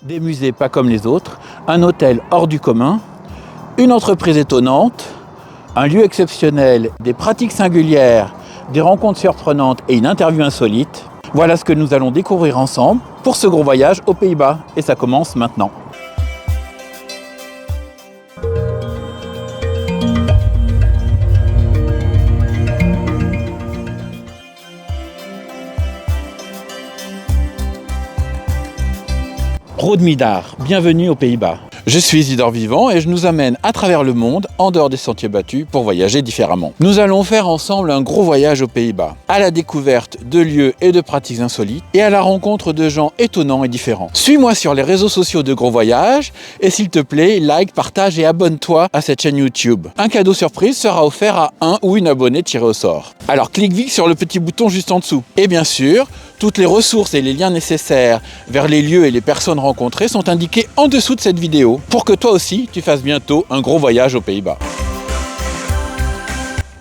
Des musées pas comme les autres, un hôtel hors du commun, une entreprise étonnante, un lieu exceptionnel, des pratiques singulières, des rencontres surprenantes et une interview insolite. Voilà ce que nous allons découvrir ensemble pour ce gros voyage aux Pays-Bas. Et ça commence maintenant. Rode Midar, bienvenue aux Pays-Bas. Je suis Isidore Vivant et je nous amène à travers le monde, en dehors des sentiers battus, pour voyager différemment. Nous allons faire ensemble un gros voyage aux Pays-Bas, à la découverte de lieux et de pratiques insolites, et à la rencontre de gens étonnants et différents. Suis-moi sur les réseaux sociaux de Gros Voyage, et s'il te plaît, like, partage et abonne-toi à cette chaîne YouTube. Un cadeau surprise sera offert à un ou une abonnée tiré au sort. Alors clique vite sur le petit bouton juste en dessous. Et bien sûr, toutes les ressources et les liens nécessaires vers les lieux et les personnes rencontrées sont indiqués en dessous de cette vidéo pour que toi aussi tu fasses bientôt un gros voyage aux Pays-Bas.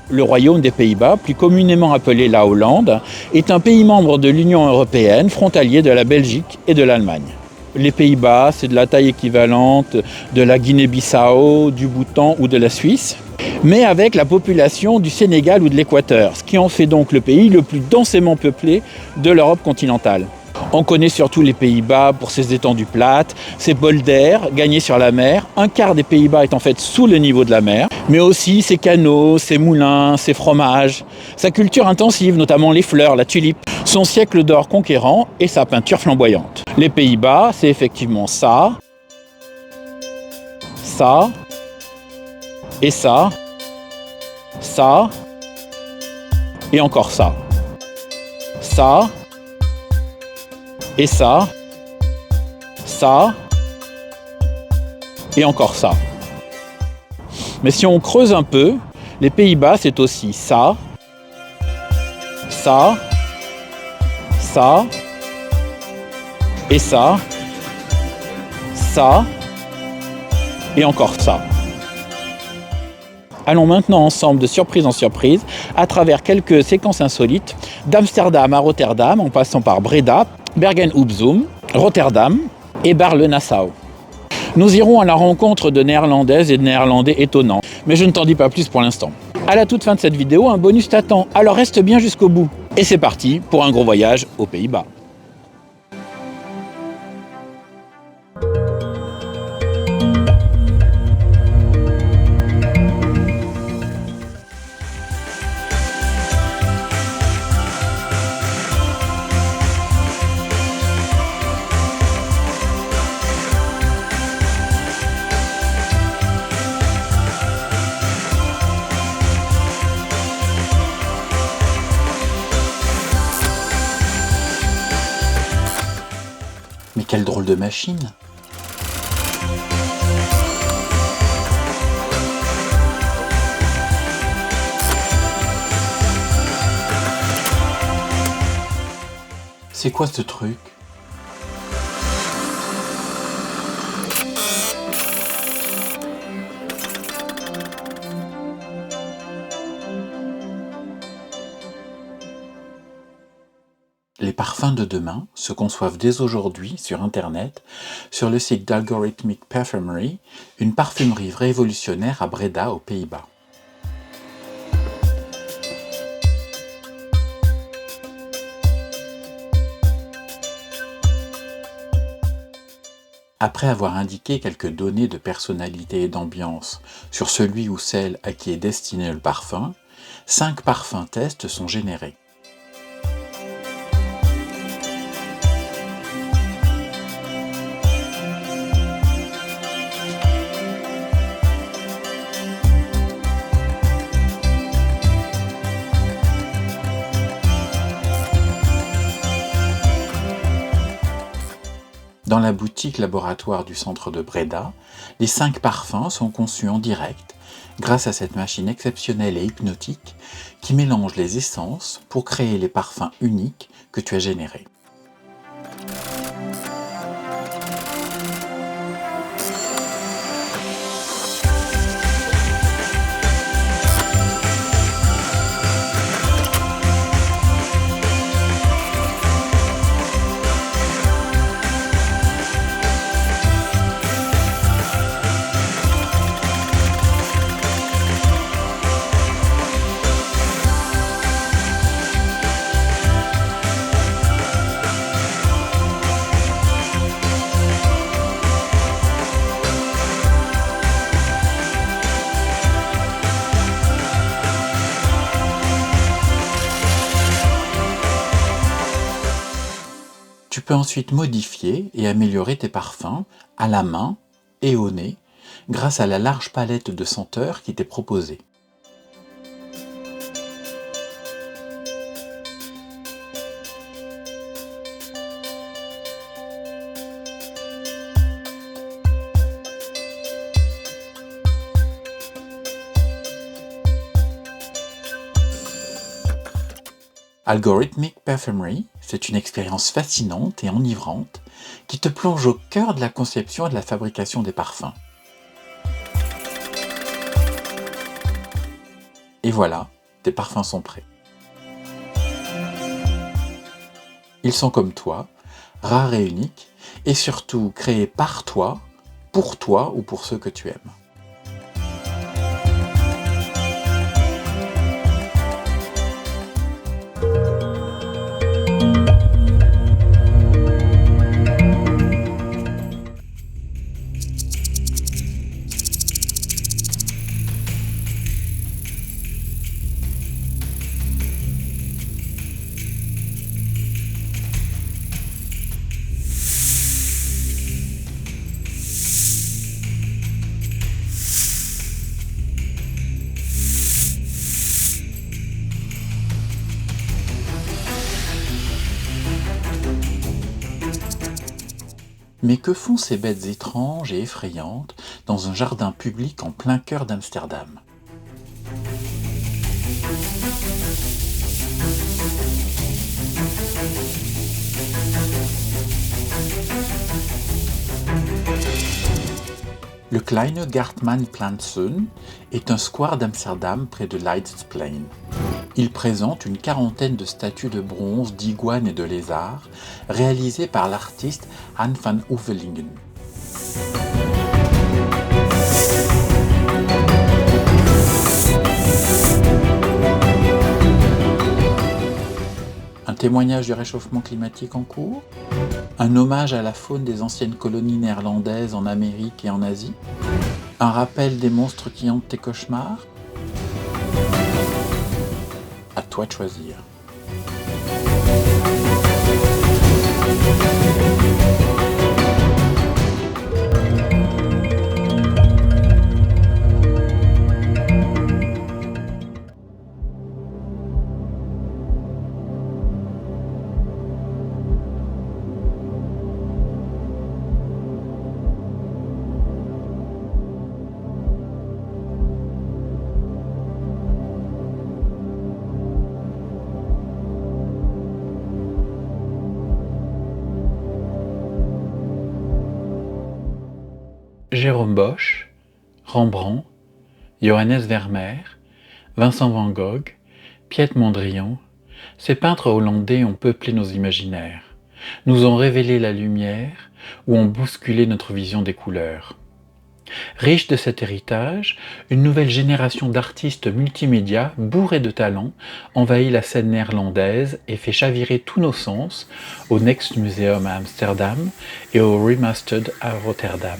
Le Royaume des Pays-Bas, plus communément appelé la Hollande, est un pays membre de l'Union européenne, frontalier de la Belgique et de l'Allemagne. Les Pays-Bas, c'est de la taille équivalente de la Guinée-Bissau, du Bhoutan ou de la Suisse, mais avec la population du Sénégal ou de l'Équateur, ce qui en fait donc le pays le plus densément peuplé de l'Europe continentale. On connaît surtout les Pays-Bas pour ses étendues plates, ses polders gagnés sur la mer. Un quart des Pays-Bas est en fait sous le niveau de la mer, mais aussi ses canaux, ses moulins, ses fromages, sa culture intensive, notamment les fleurs, la tulipe, son siècle d'or conquérant et sa peinture flamboyante. Les Pays-Bas, c'est effectivement ça, et ça, et encore ça, et ça, et encore ça. Mais si on creuse un peu, les Pays-Bas, c'est aussi ça, et ça, et encore ça. Allons maintenant ensemble de surprise en surprise à travers quelques séquences insolites d'Amsterdam à Rotterdam en passant par Breda, Bergen-op-Zoom, Rotterdam et Bar-le-Nassau. Nous irons à la rencontre de Néerlandaises et de Néerlandais étonnants, mais je ne t'en dis pas plus pour l'instant. À la toute fin de cette vidéo, un bonus t'attend, alors reste bien jusqu'au bout. Et c'est parti pour un gros voyage aux Pays-Bas. Mais quelle drôle de machine! C'est quoi ce truc? Les parfums de demain se conçoivent dès aujourd'hui sur Internet, sur le site d'Algorithmic Perfumery, une parfumerie révolutionnaire à Breda, aux Pays-Bas. Après avoir indiqué quelques données de personnalité et d'ambiance sur celui ou celle à qui est destiné le parfum, 5 parfums tests sont générés. Dans la boutique laboratoire du centre de Breda, les 5 parfums sont conçus en direct grâce à cette machine exceptionnelle et hypnotique qui mélange les essences pour créer les parfums uniques que tu as générés. Tu peux ensuite modifier et améliorer tes parfums à la main et au nez grâce à la large palette de senteurs qui t'est proposée. Algorithmic Perfumery, c'est une expérience fascinante et enivrante qui te plonge au cœur de la conception et de la fabrication des parfums. Et voilà, tes parfums sont prêts. Ils sont comme toi, rares et uniques, et surtout créés par toi ou pour ceux que tu aimes. Mais que font ces bêtes étranges et effrayantes dans un jardin public en plein cœur d'Amsterdam ? Le Kleine Gartmannplantzen est un square d'Amsterdam près de Leidsplein. Il présente une quarantaine de statues de bronze d'iguanes et de lézards réalisées par l'artiste Han van Houvelingen. Un témoignage du réchauffement climatique en cours ? Un hommage à la faune des anciennes colonies néerlandaises en Amérique et en Asie ? Un rappel des monstres qui hantent tes cauchemars ? À toi de choisir. Jérôme Bosch, Rembrandt, Johannes Vermeer, Vincent van Gogh, Piet Mondrian, ces peintres hollandais ont peuplé nos imaginaires, nous ont révélé la lumière ou ont bousculé notre vision des couleurs. Riche de cet héritage, une nouvelle génération d'artistes multimédia bourrés de talent envahit la scène néerlandaise et fait chavirer tous nos sens au Next Museum à Amsterdam et au Remastered à Rotterdam.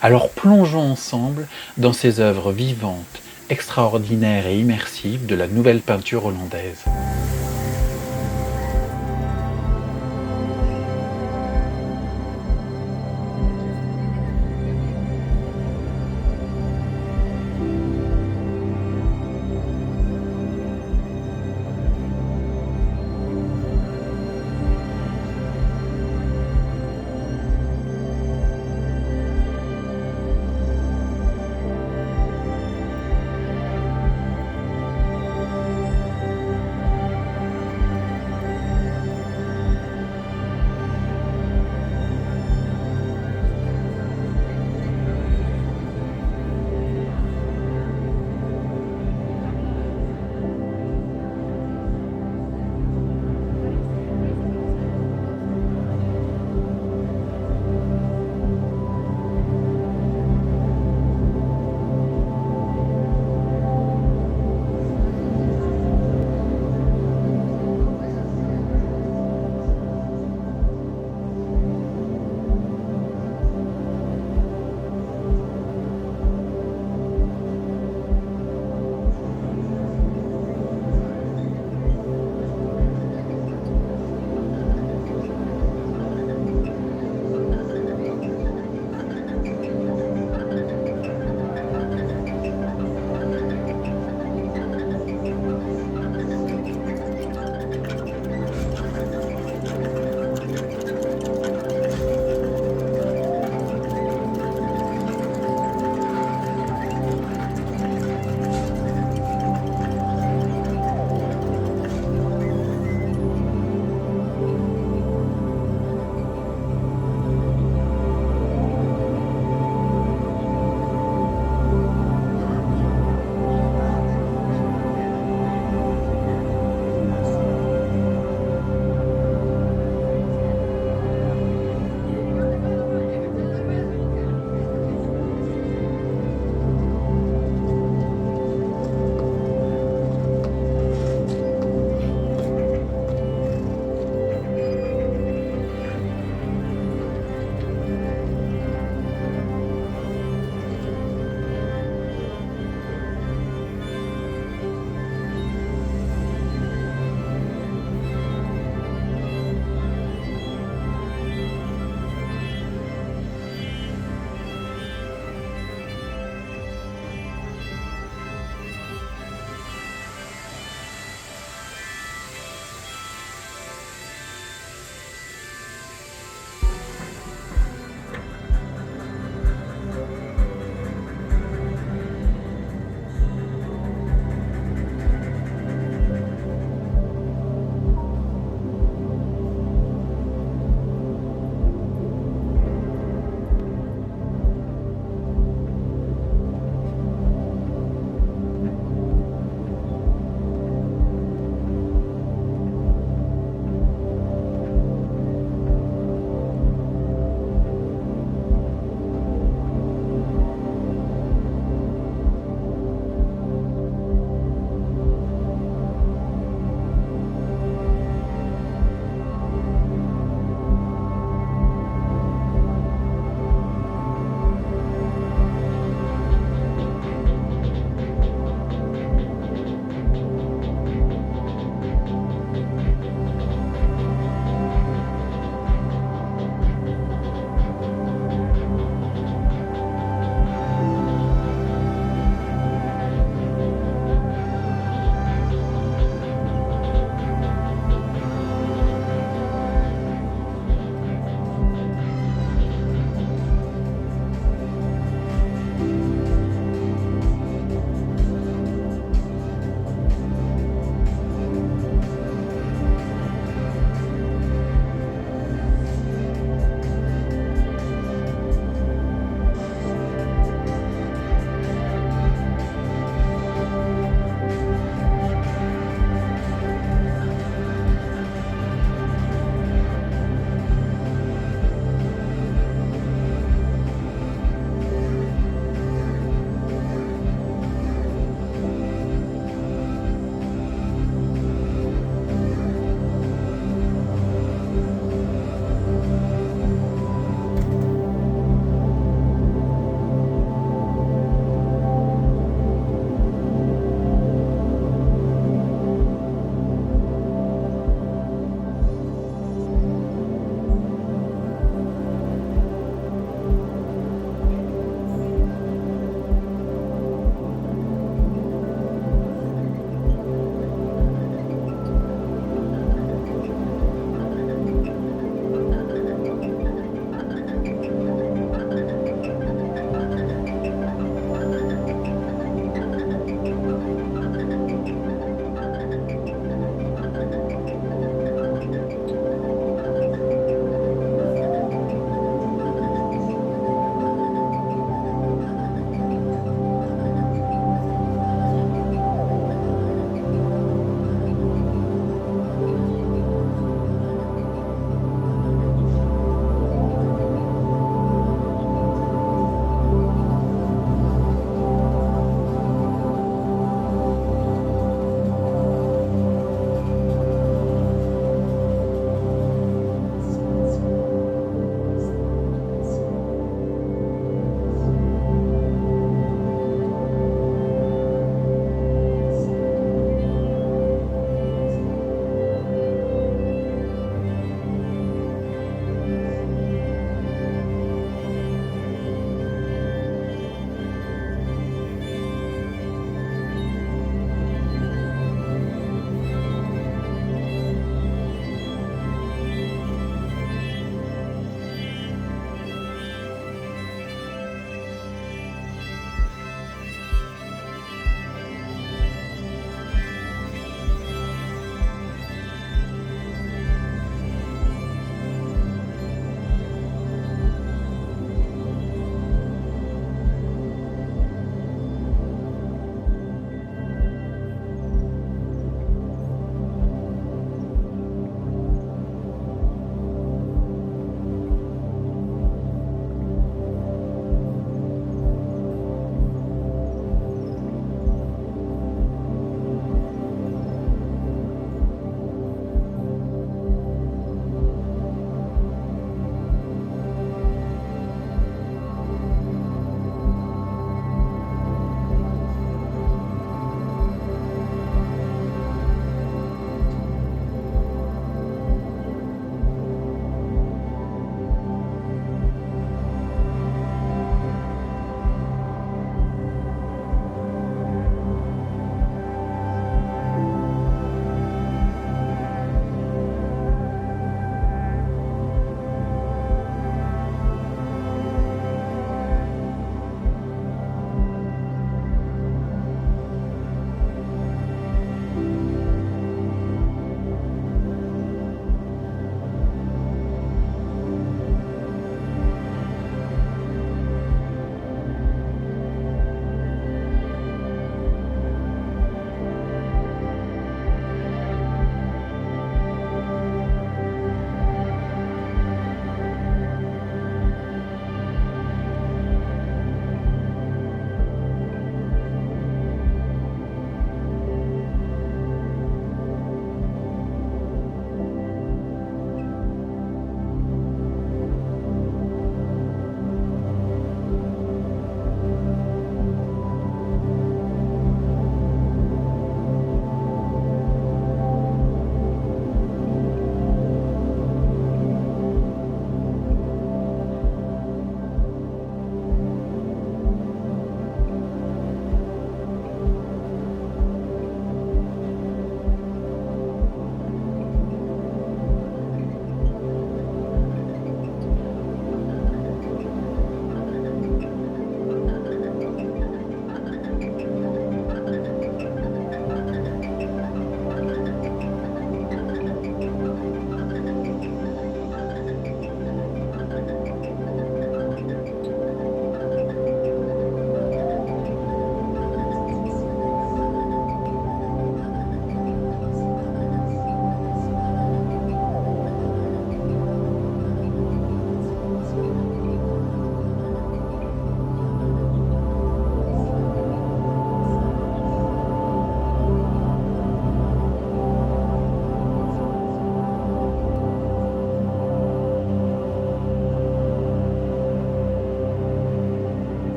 Alors plongeons ensemble dans ces œuvres vivantes, extraordinaires et immersives de la nouvelle peinture hollandaise.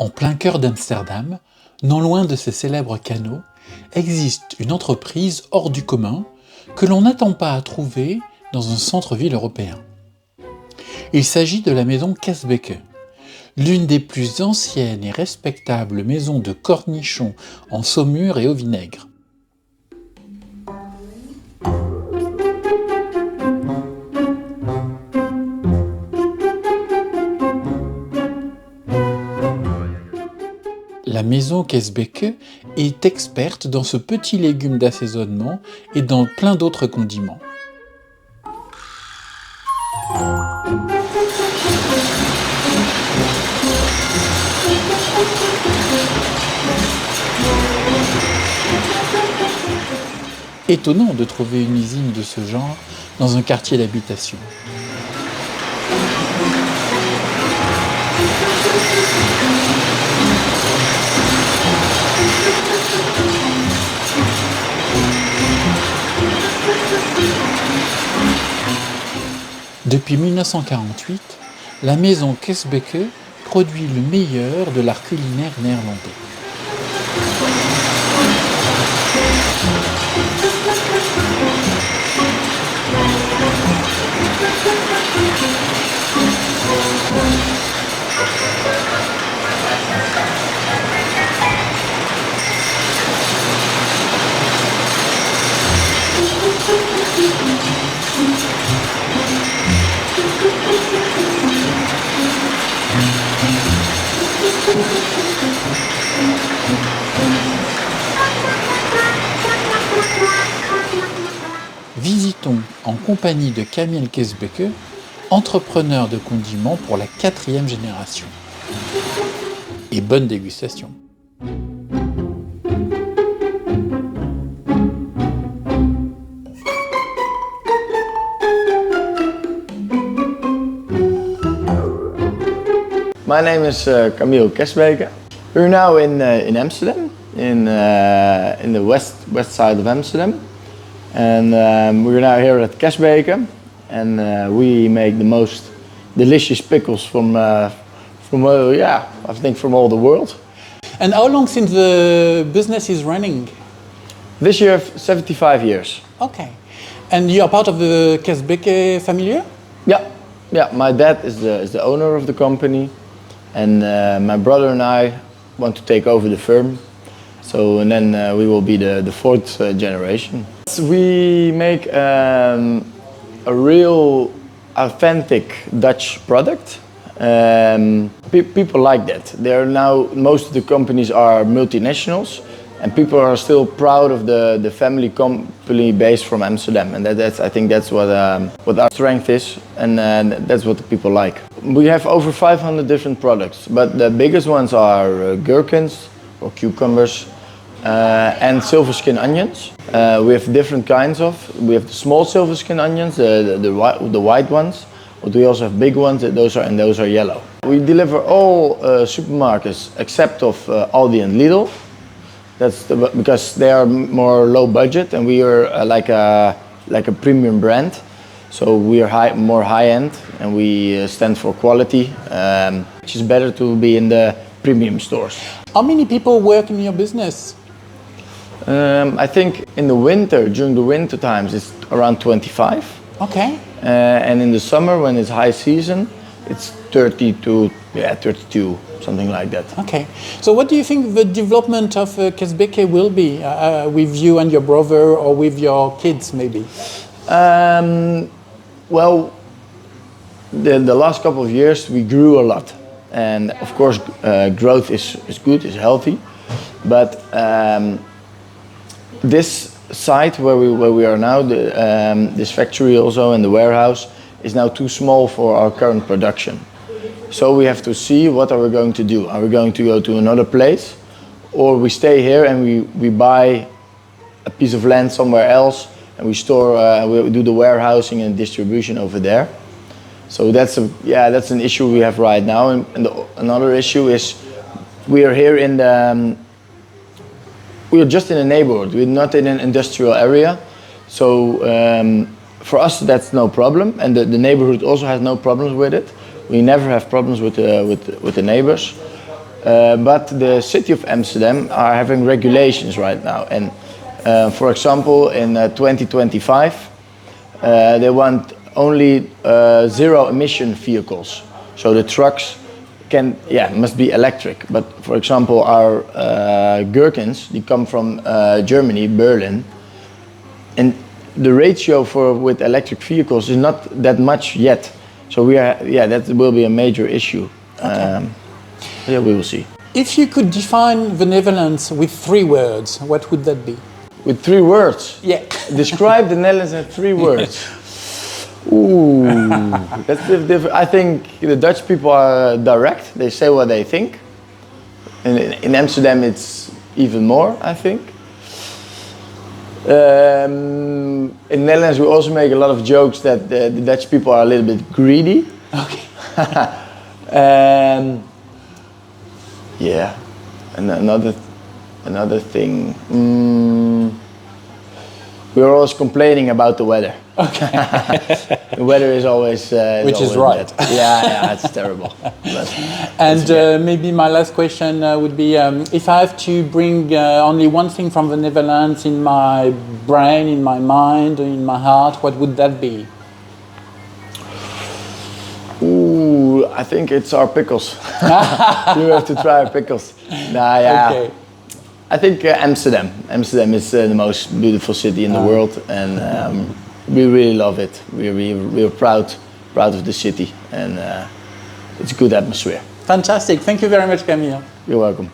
En plein cœur d'Amsterdam, non loin de ces célèbres canaux, existe une entreprise hors du commun que l'on n'attend pas à trouver dans un centre-ville européen. Il s'agit de la maison Kesbeke, l'une des plus anciennes et respectables maisons de cornichons en saumure et au vinaigre. La maison Kesbeke est experte dans ce petit légume d'assaisonnement et dans plein d'autres condiments. Étonnant de trouver une usine de ce genre dans un quartier d'habitation. Depuis 1948, la maison Kesbeke produit le meilleur de l'art culinaire néerlandais. Visitons en compagnie de Kamil Kesbeke, entrepreneur de condiments pour la 4e génération. Et bonne dégustation. My name is Kamil Kesbeke. We're now in Amsterdam, in the west side of Amsterdam, and we're now here at Kesbeke, and we make the most delicious pickles from I think from all the world. And how long since the business is running? This year, 75 years. Okay. And you are part of the Kesbeke family? Yeah. My dad is the owner of the company. And my brother and I want to take over the firm. And then we will be the 4th generation. We make a real authentic Dutch product. People like that. Most of the companies are multinationals, and people are still proud of the family company based from Amsterdam. And I think that's what our strength is, and that's what the people like. We have over 500 different products, but the biggest ones are gherkins or cucumbers and silver skin onions. We have different kinds of. We have the small silver skin onions, the white ones, but we also have big ones. Those are yellow. We deliver all supermarkets except of Aldi and Lidl. Because they are more low budget, and we are like a premium brand. So we are more high end, and we stand for quality, which is better to be in the premium stores. How many people work in your business? I think during the winter times, it's around 25. Okay. And in the summer, when it's high season, it's 30 to 32, something like that. Okay. So what do you think the development of Kesbeke will be with you and your brother, or with your kids maybe? Well, the last couple of years we grew a lot, and of course growth is good, is healthy, but this site where we are now, this factory also and the warehouse is now too small for our current production. So we have to see what are we going to do. Are we going to go to another place, or we stay here and we buy a piece of land somewhere else and we do the warehousing and distribution over there. So that's an issue we have right now. And another issue is we are here we are just in a neighborhood. We're not in an industrial area. So for us that's no problem, and the neighborhood also has no problems with it. We never have problems with the neighbors. But the city of Amsterdam are having regulations right now. And for example, in 2025, they want only zero emission vehicles. So the trucks must be electric. But for example, our gherkins, they come from Germany, Berlin. And the ratio with electric vehicles is not that much yet. So that will be a major issue. Okay. We will see. If you could define the Netherlands with 3 words, what would that be? With 3 words? Yeah. Describe the Netherlands in 3 words. Ooh, that's different. I think the Dutch people are direct. They say what they think. And in Amsterdam, it's even more, I think. In Netherlands, we also make a lot of jokes that the Dutch people are a little bit greedy. Okay. Yeah, and another thing. We're always complaining about the weather. Okay. The weather is always which is right. Yeah, it's terrible. And maybe my last question would be, if I have to bring only one thing from the Netherlands in my brain, in my mind, in my heart, what would that be? Ooh, I think it's our pickles. You have to try our pickles. Okay. I think Amsterdam. Amsterdam is the most beautiful city in the world, and we really love it. We're proud of the city, and it's a good atmosphere. Fantastic. Thank you very much, Camille. You're welcome.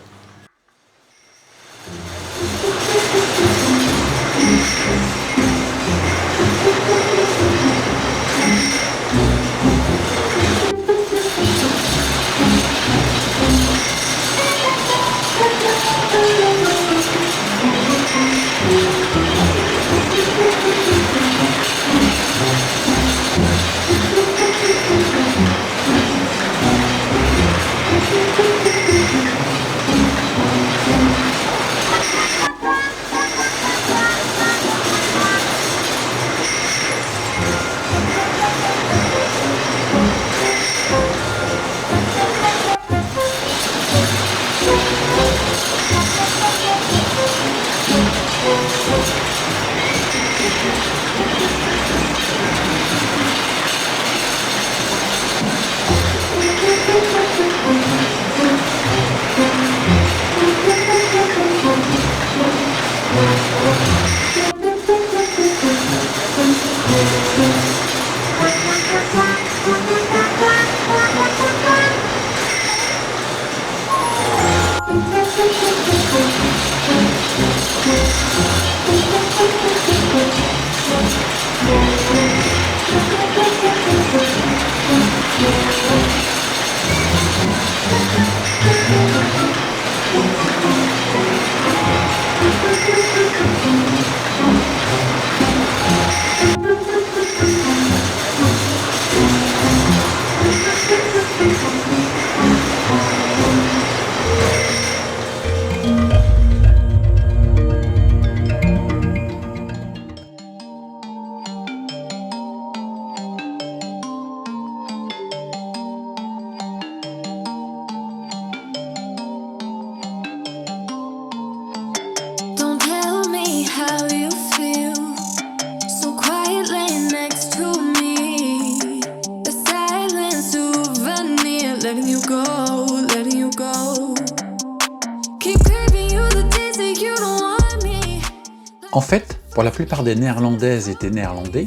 En fait, pour la plupart des Néerlandaises et des Néerlandais,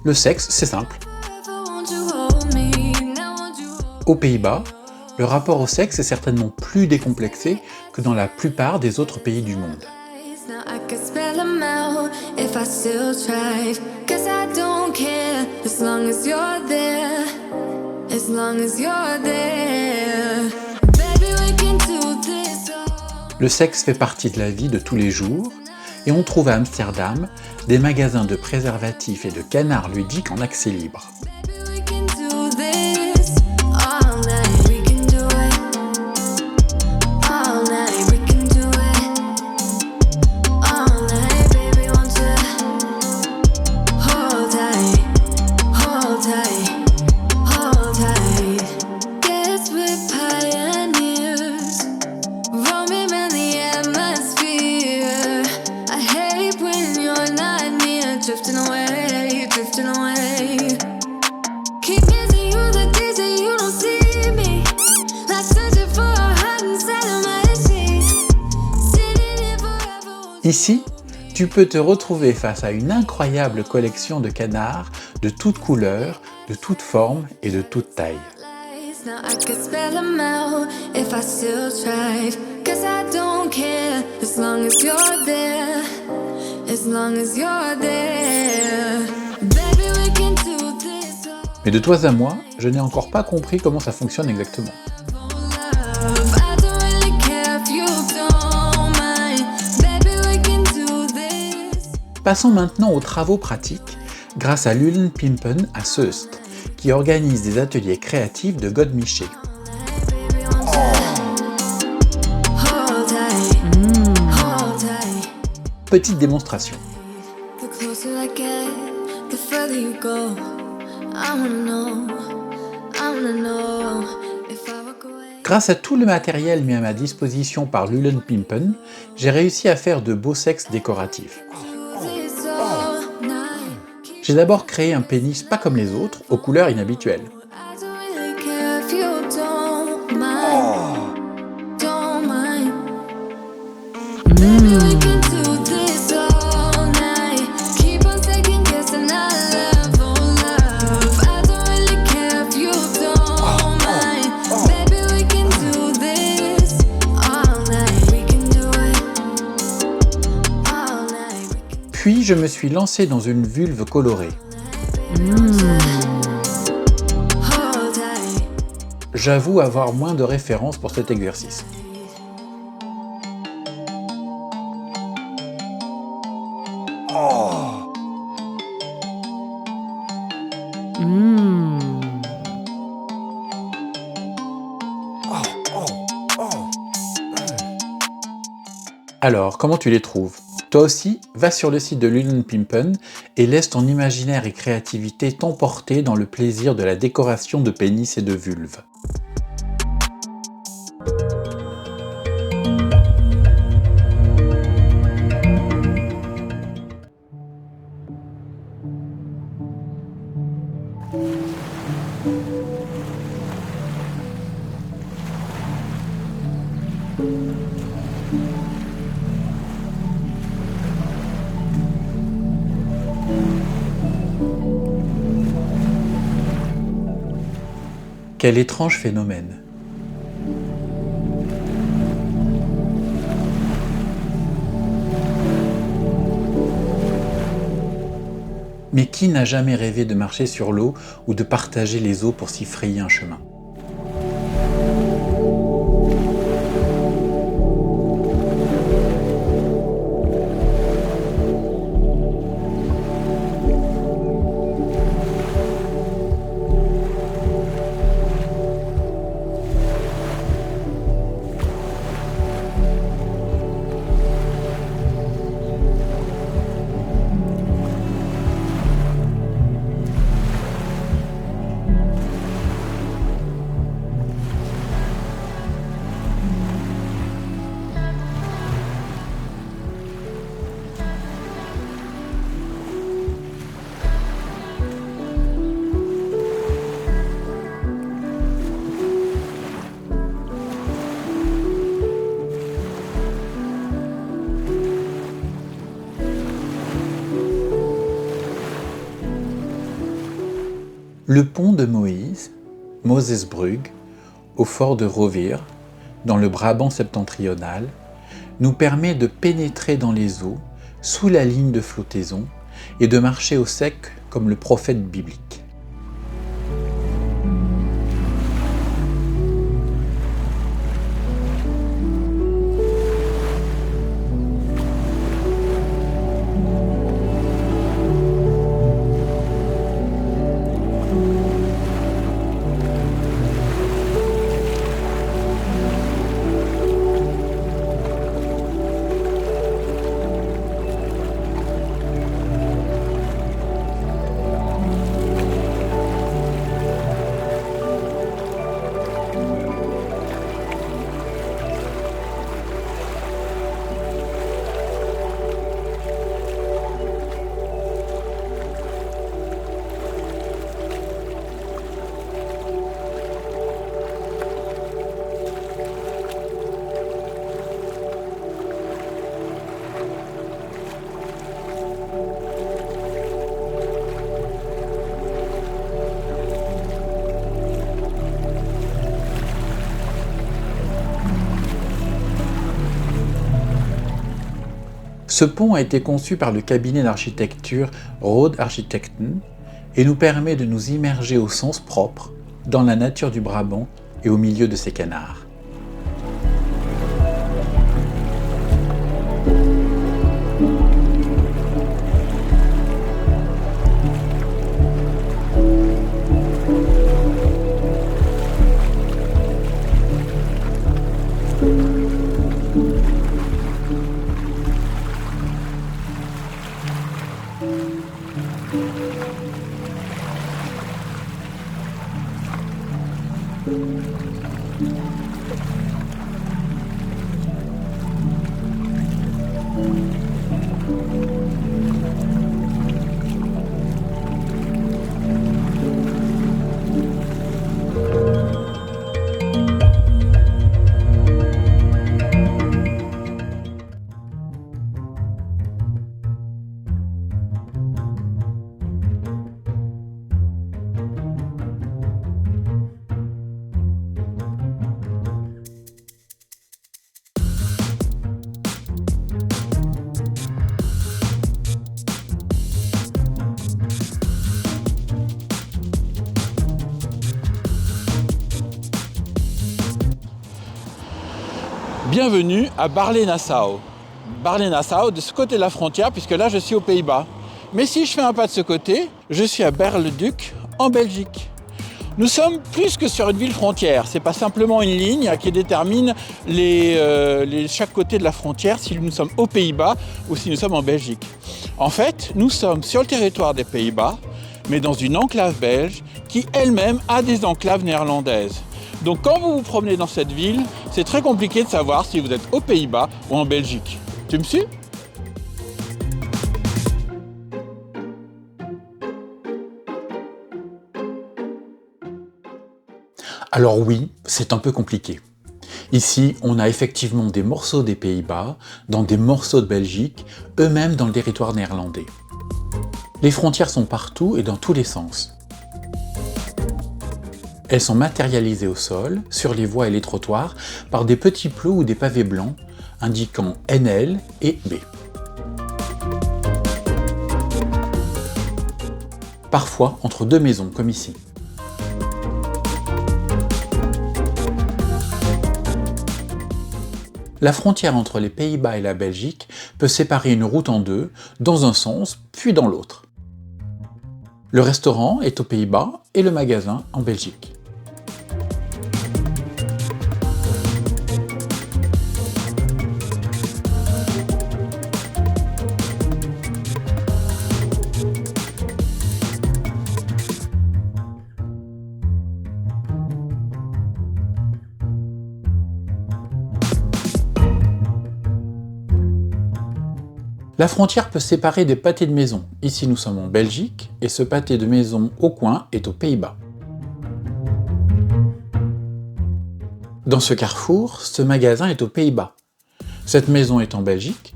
le sexe, c'est simple. Aux Pays-Bas, le rapport au sexe est certainement plus décomplexé que dans la plupart des autres pays du monde. Le sexe fait partie de la vie de tous les jours, et on trouve à Amsterdam des magasins de préservatifs et de canards ludiques en accès libre. Ici, tu peux te retrouver face à une incroyable collection de canards de toutes couleurs, de toutes formes et de toutes tailles. Now I could spell them out if I still tried. 'Cause I don't care as long as you're there. As long as you're there. Baby, we can do this all. Mais de toi à moi, je n'ai encore pas compris comment ça fonctionne exactement. Love, I don't really care if you don't mind. Baby, we can do this. Passons maintenant aux travaux pratiques grâce à Lülenpimpen à Soest, qui organise des ateliers créatifs de Godmiché. Baby, won't you hold tight. Petite démonstration. The closer I get, the further you go. I wanna know if I walk away. Grâce à tout le matériel mis à ma disposition par Lülenpimpen, j'ai réussi à faire de beaux sexes décoratifs. Do this all night. J'ai d'abord créé un pénis pas comme les autres, aux couleurs inhabituelles. I don't really care if you don't mind. Don't mind. Baby, we can do this all night. Keep on second guessing our love, oh love. I don't really care if you don't mind. Baby, we can do this all night. We can do it all night. Puis je me suis lancé dans une vulve colorée. Hold tight. J'avoue avoir moins de références pour cet exercice. Alors, comment tu les trouves? Toi aussi, va sur le site de Lülenpimpen et laisse ton imaginaire et créativité t'emporter dans le plaisir de la décoration de pénis et de vulves. Quel étrange phénomène! Mais qui n'a jamais rêvé de marcher sur l'eau ou de partager les eaux pour s'y frayer un chemin? Le pont de Moïse, Mosesbrug, au fort de Rovir, dans le Brabant septentrional, nous permet de pénétrer dans les eaux, sous la ligne de flottaison, et de marcher au sec comme le prophète biblique. Ce pont a été conçu par le cabinet d'architecture Rode Architecten et nous permet de nous immerger au sens propre dans la nature du Brabant et au milieu de ses canards. Bienvenue à Barley-Nassau. Barley-Nassau, de ce côté de la frontière, puisque là je suis aux Pays-Bas. Mais si je fais un pas de ce côté, je suis à Ber-le-Duc, en Belgique. Nous sommes plus que sur une ville frontière. C'est pas simplement une ligne qui détermine chaque côté de la frontière, si nous sommes aux Pays-Bas ou si nous sommes en Belgique. En fait, nous sommes sur le territoire des Pays-Bas, mais dans une enclave belge qui elle-même a des enclaves néerlandaises. Donc quand vous vous promenez dans cette ville, c'est très compliqué de savoir si vous êtes aux Pays-Bas ou en Belgique. Tu me suis ? Alors oui, c'est un peu compliqué. Ici, on a effectivement des morceaux des Pays-Bas, dans des morceaux de Belgique, eux-mêmes dans le territoire néerlandais. Les frontières sont partout et dans tous les sens. Elles sont matérialisées au sol, sur les voies et les trottoirs, par des petits plots ou des pavés blancs, indiquant NL et B. Parfois entre deux maisons, comme ici. La frontière entre les Pays-Bas et la Belgique peut séparer une route en deux, dans un sens, puis dans l'autre. Le restaurant est aux Pays-Bas et le magasin en Belgique. La frontière peut séparer des pâtés de maison. Ici, nous sommes en Belgique et ce pâté de maison au coin est aux Pays-Bas. Dans ce carrefour, ce magasin est aux Pays-Bas. Cette maison est en Belgique.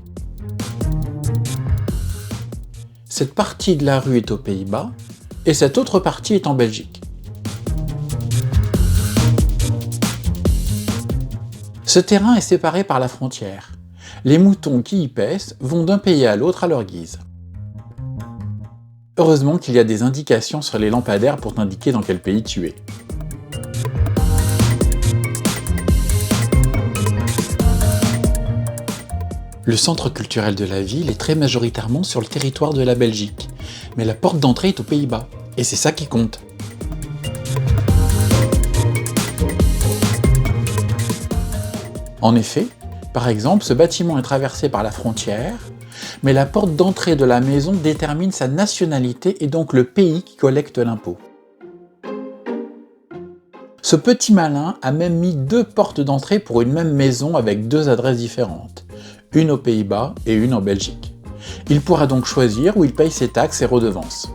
Cette partie de la rue est aux Pays-Bas et cette autre partie est en Belgique. Ce terrain est séparé par la frontière. Les moutons qui y paissent vont d'un pays à l'autre à leur guise. Heureusement qu'il y a des indications sur les lampadaires pour t'indiquer dans quel pays tu es. Le centre culturel de la ville est très majoritairement sur le territoire de la Belgique, mais la porte d'entrée est aux Pays-Bas, et c'est ça qui compte. En effet, par exemple, ce bâtiment est traversé par la frontière, mais la porte d'entrée de la maison détermine sa nationalité et donc le pays qui collecte l'impôt. Ce petit malin a même mis deux portes d'entrée pour une même maison avec deux adresses différentes, une aux Pays-Bas et une en Belgique. Il pourra donc choisir où il paye ses taxes et redevances.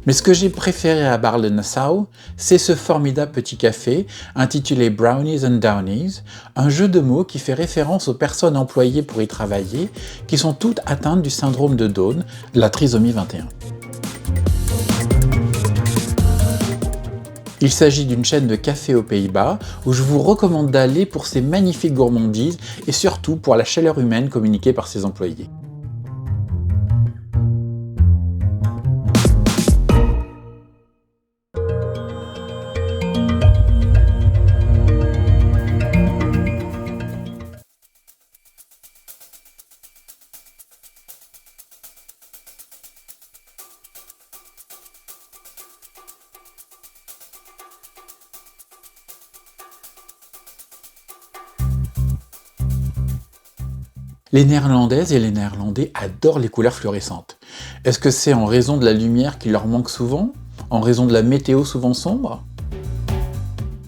Mais ce que j'ai préféré à Bar-le-Nassau, c'est ce formidable petit café intitulé Brownies and Downies, un jeu de mots qui fait référence aux personnes employées pour y travailler, qui sont toutes atteintes du syndrome de Down, la trisomie 21. Il s'agit d'une chaîne de café aux Pays-Bas où je vous recommande d'aller pour ses magnifiques gourmandises et surtout pour la chaleur humaine communiquée par ses employés. Les Néerlandaises et les Néerlandais adorent les couleurs fluorescentes. Est-ce que c'est en raison de la lumière qui leur manque souvent? En raison de la météo souvent sombre?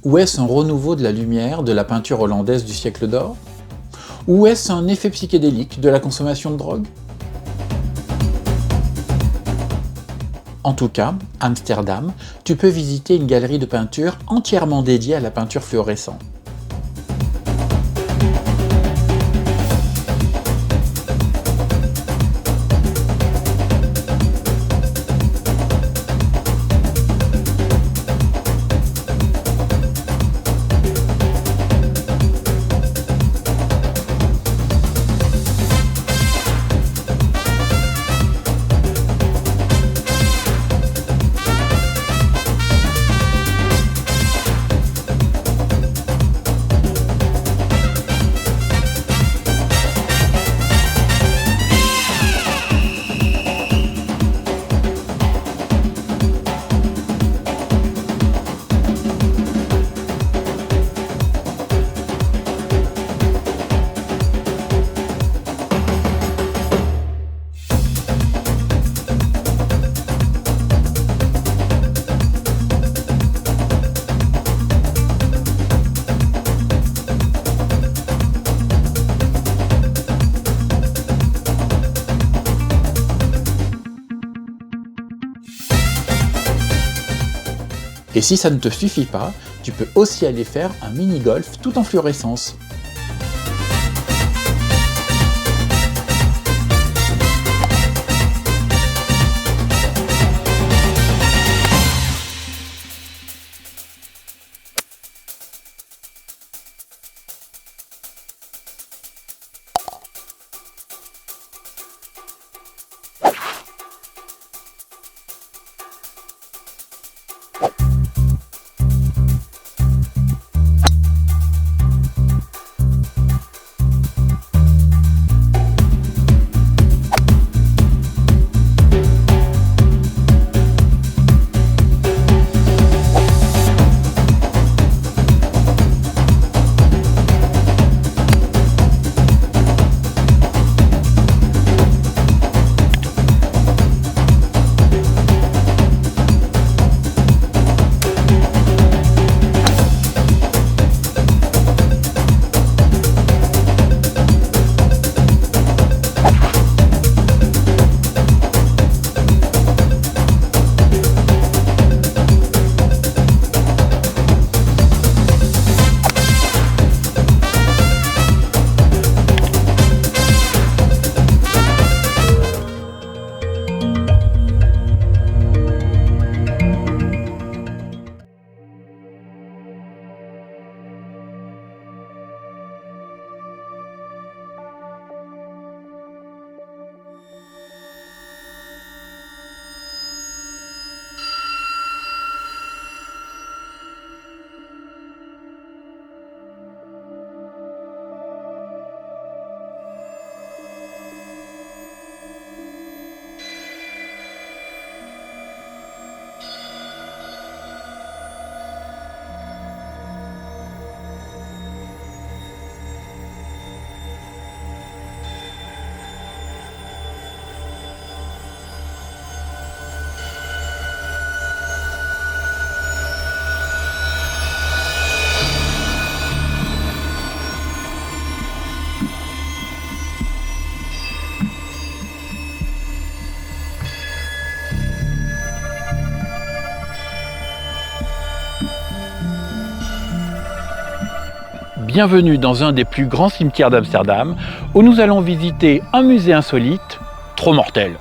Ou est-ce un renouveau de la lumière de la peinture hollandaise du siècle d'or? Ou est-ce un effet psychédélique de la consommation de drogue? En tout cas, à Amsterdam, tu peux visiter une galerie de peinture entièrement dédiée à la peinture fluorescente. Et si ça ne te suffit pas, tu peux aussi aller faire un mini-golf tout en fluorescence. Bienvenue dans un des plus grands cimetières d'Amsterdam, où nous allons visiter un musée insolite, trop mortel.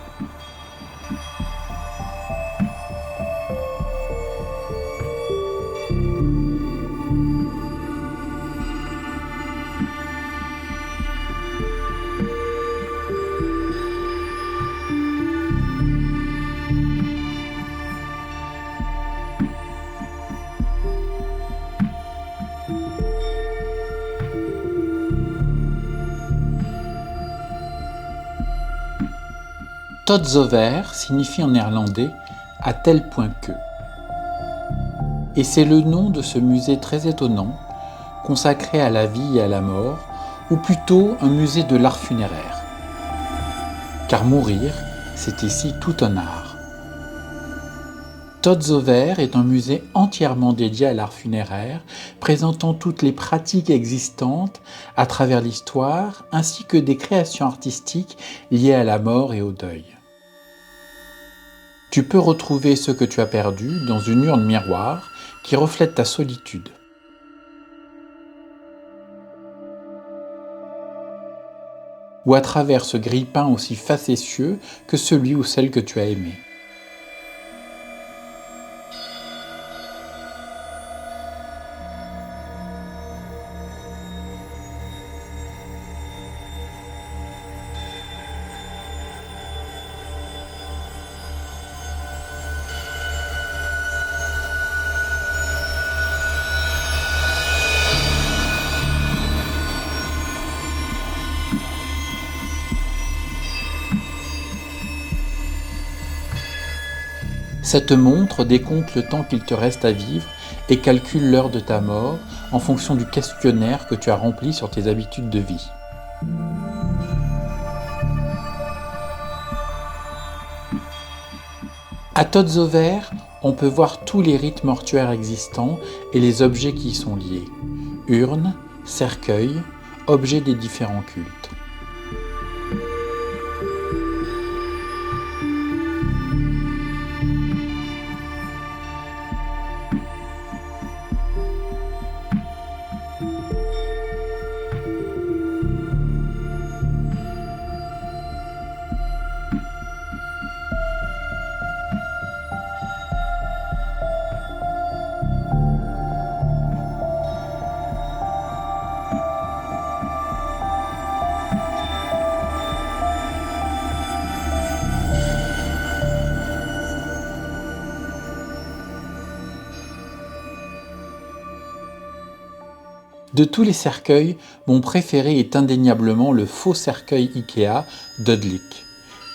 Tot zover signifie en néerlandais « à tel point que ». Et c'est le nom de ce musée très étonnant, consacré à la vie et à la mort, ou plutôt un musée de l'art funéraire. Car mourir, c'est ici tout un art. Tot zover est un musée entièrement dédié à l'art funéraire, présentant toutes les pratiques existantes à travers l'histoire, ainsi que des créations artistiques liées à la mort et au deuil. Tu peux retrouver ce que tu as perdu dans une urne miroir qui reflète ta solitude. Ou à travers ce grille-pain aussi facétieux que celui ou celle que tu as aimé. Cette montre décompte le temps qu'il te reste à vivre et calcule l'heure de ta mort en fonction du questionnaire que tu as rempli sur tes habitudes de vie. À Tot zover, on peut voir tous les rites mortuaires existants et les objets qui y sont liés. Urnes, cercueils, objets des différents cultes. De tous les cercueils, mon préféré est indéniablement le faux cercueil Ikea d'Udlik,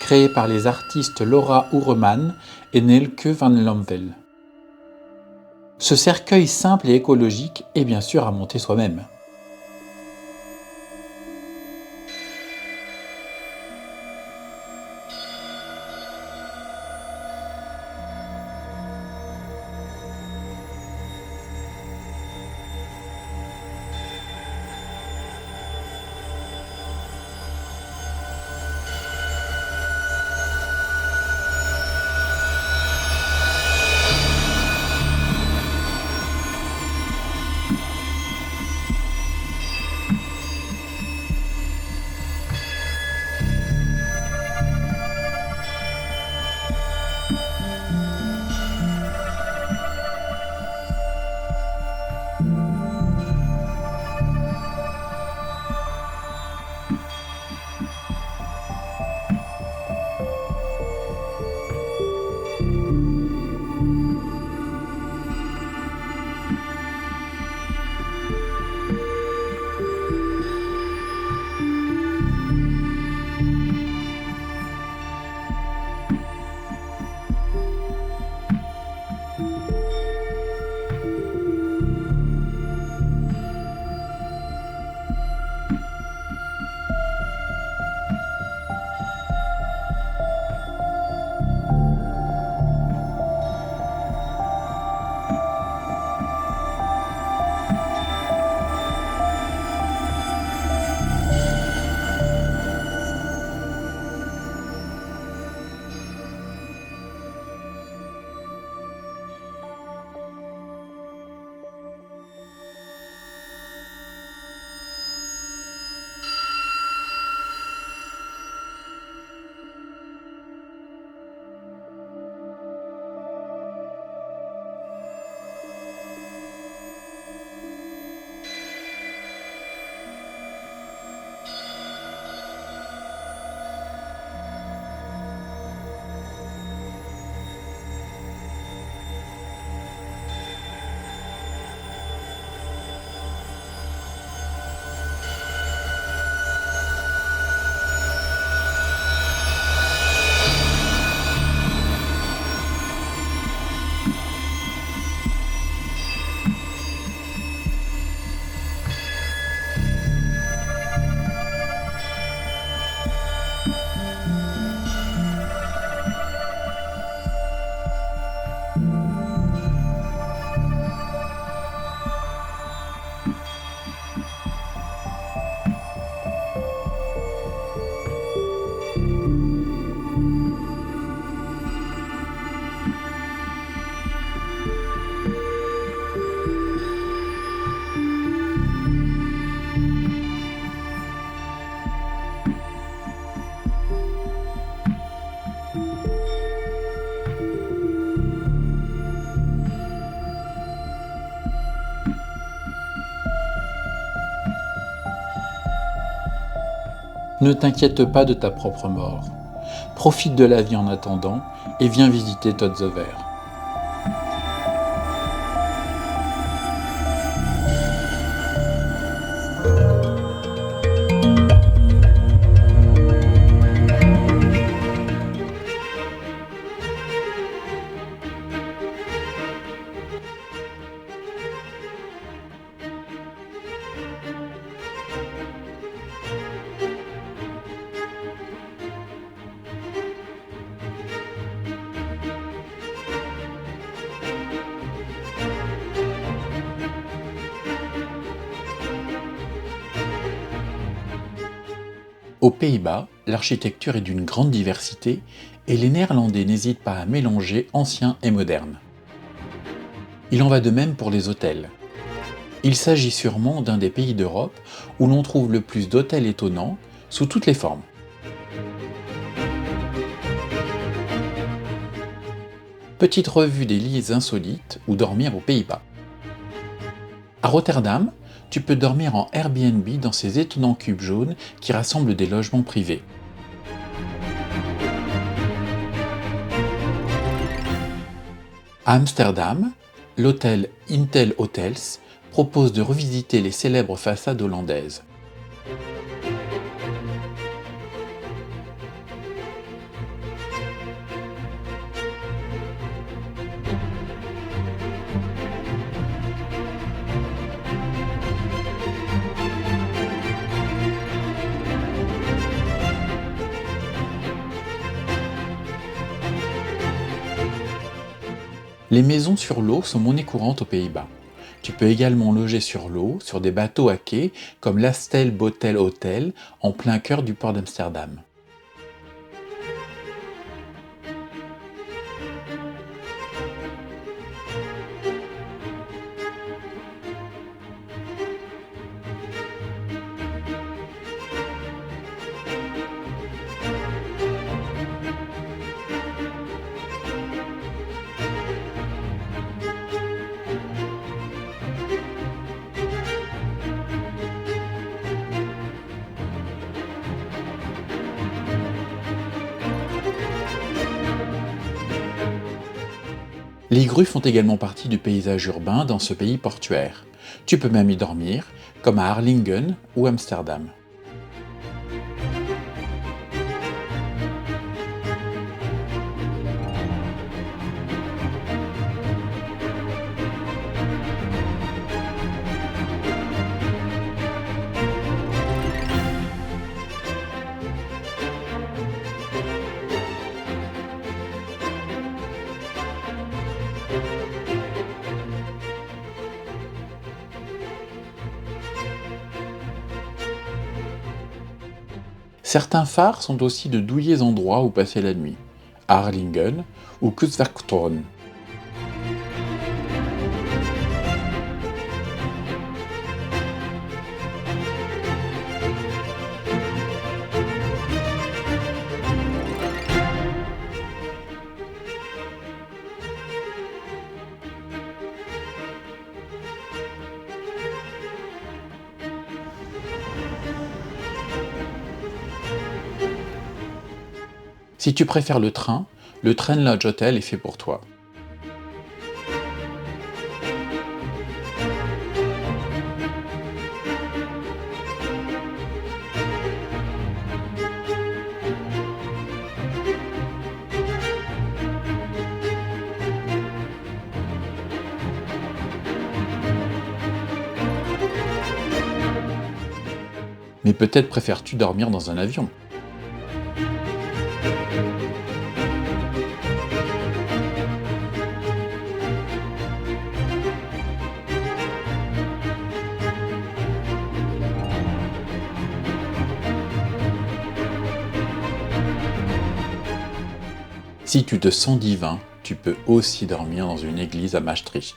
créé par les artistes Laura Oeremann et Nelke van Lamvel. Ce cercueil simple et écologique est bien sûr à monter soi-même. Ne t'inquiète pas de ta propre mort. Profite de la vie en attendant et viens visiter Totzever. Aux Pays-Bas, l'architecture est d'une grande diversité et les Néerlandais n'hésitent pas à mélanger ancien et moderne. Il en va de même pour les hôtels. Il s'agit sûrement d'un des pays d'Europe où l'on trouve le plus d'hôtels étonnants sous toutes les formes. Petite revue des lits insolites où dormir aux Pays-Bas. À Rotterdam, tu peux dormir en Airbnb dans ces étonnants cubes jaunes qui rassemblent des logements privés. À Amsterdam, l'hôtel Intel Hotels propose de revisiter les célèbres façades hollandaises. Les maisons sur l'eau sont monnaie courante aux Pays-Bas. Tu peux également loger sur l'eau, sur des bateaux à quai comme l'Astel Botel Hotel en plein cœur du port d'Amsterdam. Les grues font également partie du paysage urbain dans ce pays portuaire. Tu peux même y dormir, comme à Harlingen ou Amsterdam. Certains phares sont aussi de douillet endroits où passer la nuit, à Harlingen ou Kustvaarttoren. Si tu préfères le Train Lodge Hotel est fait pour toi. Mais peut-être préfères-tu dormir dans un avion ? Si tu te sens divin, tu peux aussi dormir dans une église à Maastricht.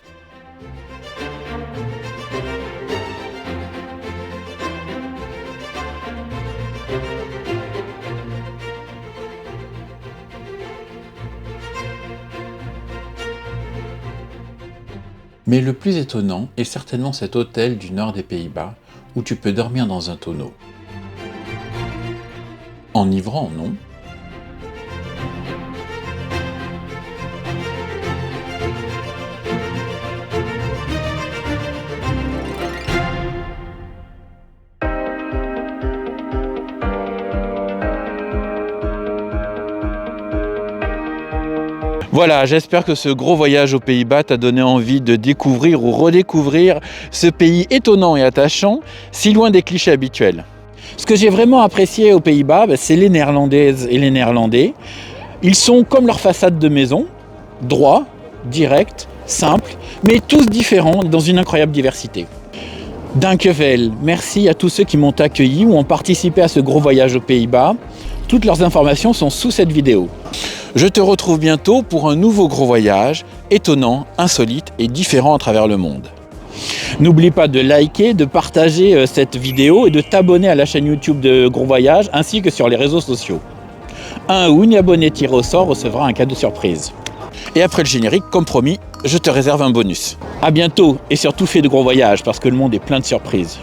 Mais le plus étonnant est certainement cet hôtel du nord des Pays-Bas où tu peux dormir dans un tonneau. Enivrant, non? Voilà, j'espère que ce gros voyage aux Pays-Bas t'a donné envie de découvrir ou redécouvrir ce pays étonnant et attachant, si loin des clichés habituels. Ce que j'ai vraiment apprécié aux Pays-Bas, c'est les Néerlandaises et les Néerlandais. Ils sont comme leur façade de maison, droits, directs, simples, mais tous différents dans une incroyable diversité. Dankjewel, merci à tous ceux qui m'ont accueilli ou ont participé à ce gros voyage aux Pays-Bas. Toutes leurs informations sont sous cette vidéo. Je te retrouve bientôt pour un nouveau gros voyage, étonnant, insolite et différent à travers le monde. N'oublie pas de liker, de partager cette vidéo et de t'abonner à la chaîne YouTube de Gros Voyage ainsi que sur les réseaux sociaux. Un ou une abonnée tiré au sort recevra un cadeau surprise. Et après le générique, comme promis, je te réserve un bonus. À bientôt et surtout fais de gros voyages parce que le monde est plein de surprises.